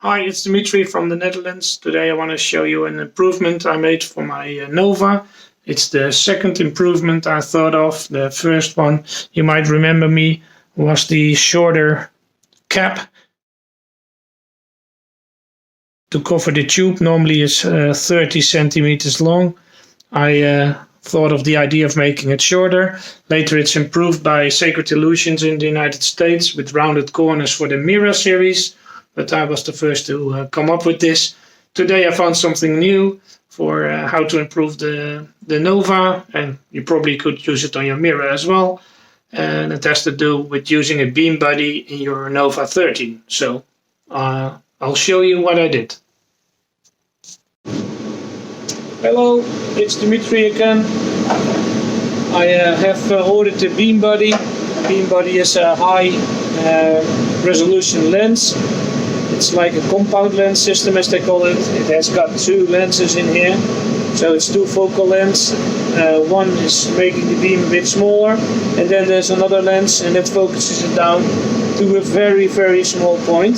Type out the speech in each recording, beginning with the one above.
Hi, it's Dimitri from the Netherlands. Today I want to show you an improvement I made for my Nova. It's the second improvement I thought of. The first one, you might remember me, was the shorter cap to cover the tube. Normally it's 30 centimeters long. I thought of the idea of making it shorter. Later it's improved by Sacred Illusions in the United States with rounded corners for the Mira series. But I was the first to come up with this. Today I found something new for how to improve the Nova, and you probably could use it on your Mira as well. And it has to do with using a beam body in your Nova 13. So I'll show you what I did. Hello, it's Dimitri again. I have ordered a beam body. Beam body is a high resolution lens. It's like a compound lens system, as they call it. It has got two lenses in here. So it's two focal lengths. One is making the beam a bit smaller, and then there's another lens, and that focuses it down to a very, very small point.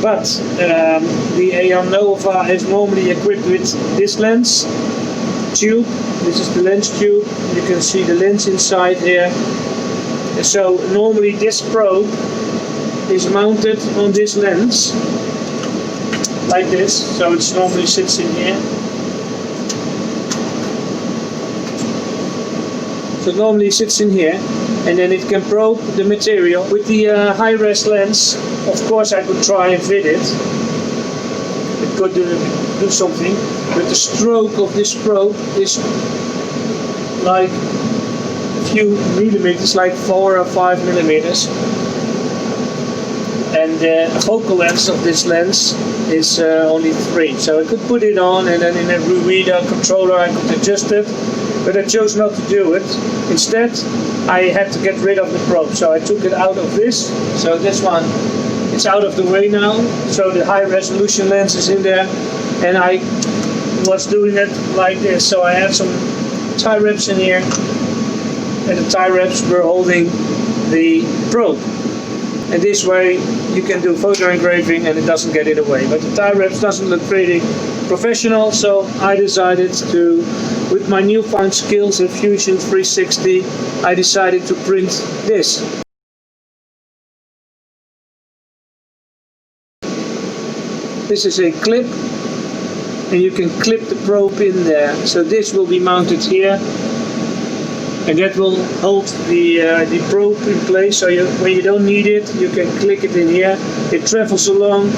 But the Aeon Nova is normally equipped with this lens tube. This is the lens tube. You can see the lens inside here. So normally this probe is mounted on this lens like this, so it normally sits in here. So it normally sits in here, and then it can probe the material. With the high-res lens, of course I could try and fit it. It could do something, but the stroke of this probe is like a few millimeters, like 4 or 5 millimeters. And the focal length of this lens is only 3. So I could put it on, and then in a reader controller I could adjust it, but I chose not to do it. Instead, I had to get rid of the probe. So I took it out of this. So this one, it's out of the way now. So the high resolution lens is in there, and I was doing it like this. So I had some tie wraps in here, and the tie wraps were holding the probe. And this way you can do photo engraving and it doesn't get in the way. But the tie wraps doesn't look pretty professional, so I decided to, with my newfound skills in Fusion 360, I decided to print this. This is a clip, and you can clip the probe in there. So this will be mounted here. And that will hold the probe in place, so when you don't need it, you can click it in here. It travels along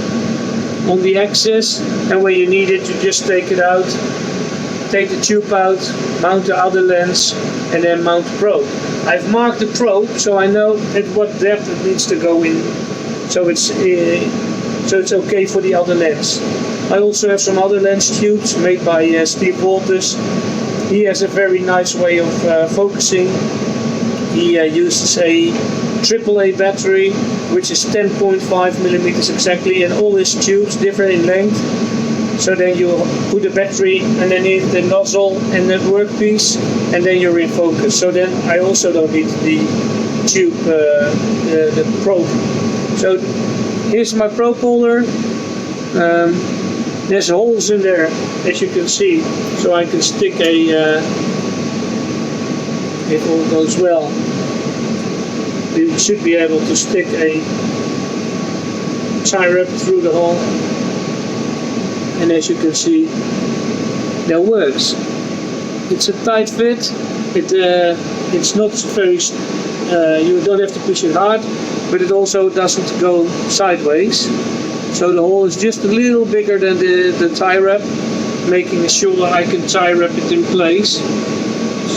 on the axis, and when you need it, you just take it out, take the tube out, mount the other lens, and then mount the probe. I've marked the probe, so I know at what depth it needs to go in, so it's okay for the other lens. I also have some other lens tubes made by Steve Walters. He has a very nice way of focusing. He uses a AAA battery, which is 10.5 millimeters exactly, and all his tubes differ in length. So then you put the battery underneath the nozzle and the workpiece, and then you're in focus. So then I also don't need the tube, the probe. So here's my probe holder. There's holes in there, as you can see, so I can stick if all goes well, you should be able to stick a tie wrap through the hole, and as you can see, that works. It's a tight fit. It's not very, you don't have to push it hard, but it also doesn't go sideways. So the hole is just a little bigger than the tie wrap, making sure I can tie wrap it in place.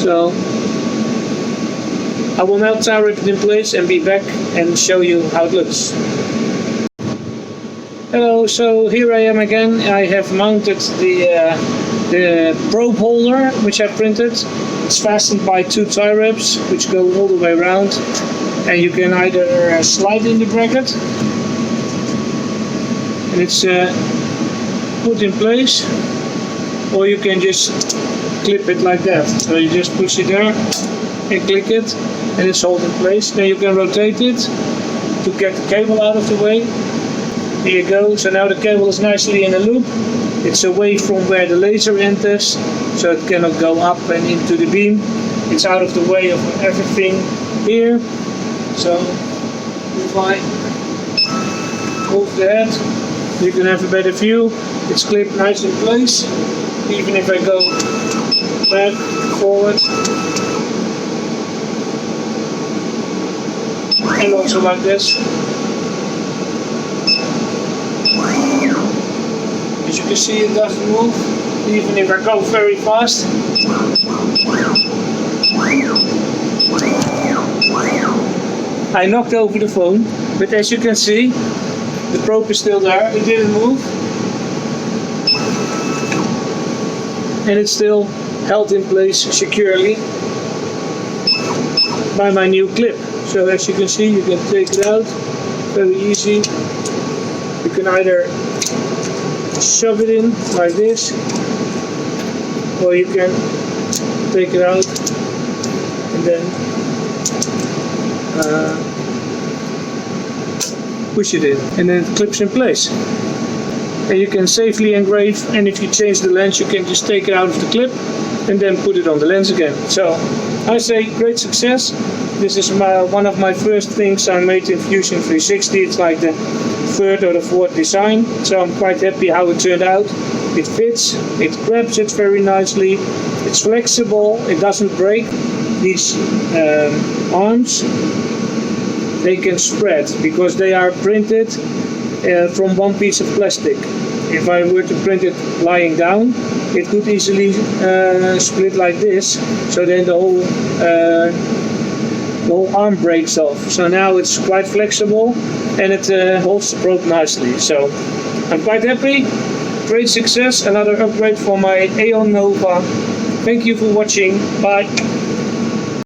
So I will now tie wrap it in place and be back and show you how it looks. Hello, so here I am again. I have mounted the probe holder, which I printed. It's fastened by 2 tie wraps, which go all the way around, and you can either slide in the bracket, and it's put in place, or you can just clip it like that. So you just push it there and click it, and it's held in place. Then you can rotate it to get the cable out of the way, Here you go. So now the cable is nicely in a loop. It's away from where the laser enters, so it cannot go up and into the beam. It's out of the way of everything here. So if I move the head, you can have a better view. It's clipped nice in place. Even if I go back, forward, and also like this. As you can see, it doesn't move, even if I go very fast. I knocked over the phone, but as you can see, the probe is still there. It didn't move. And it's still held in place securely by my new clip. So as you can see, you can take it out very easy. You can either shove it in like this, or you can take it out and then push it in, and then it clips in place. And you can safely engrave, and if you change the lens, you can just take it out of the clip and then put it on the lens again. So I say great success. This is one of my first things I made in Fusion 360. It's like the third or the fourth design, so I'm quite happy how it turned out. It fits, it grabs it very nicely, it's flexible, it doesn't break. These arms, they can spread because they are printed from one piece of plastic. If I were to print it lying down, it could easily split like this, so then the whole arm breaks off. So now it's quite flexible and it holds the probe nicely. So I'm quite happy. Great success. Another upgrade for my Aeon Nova. Thank you for watching. Bye.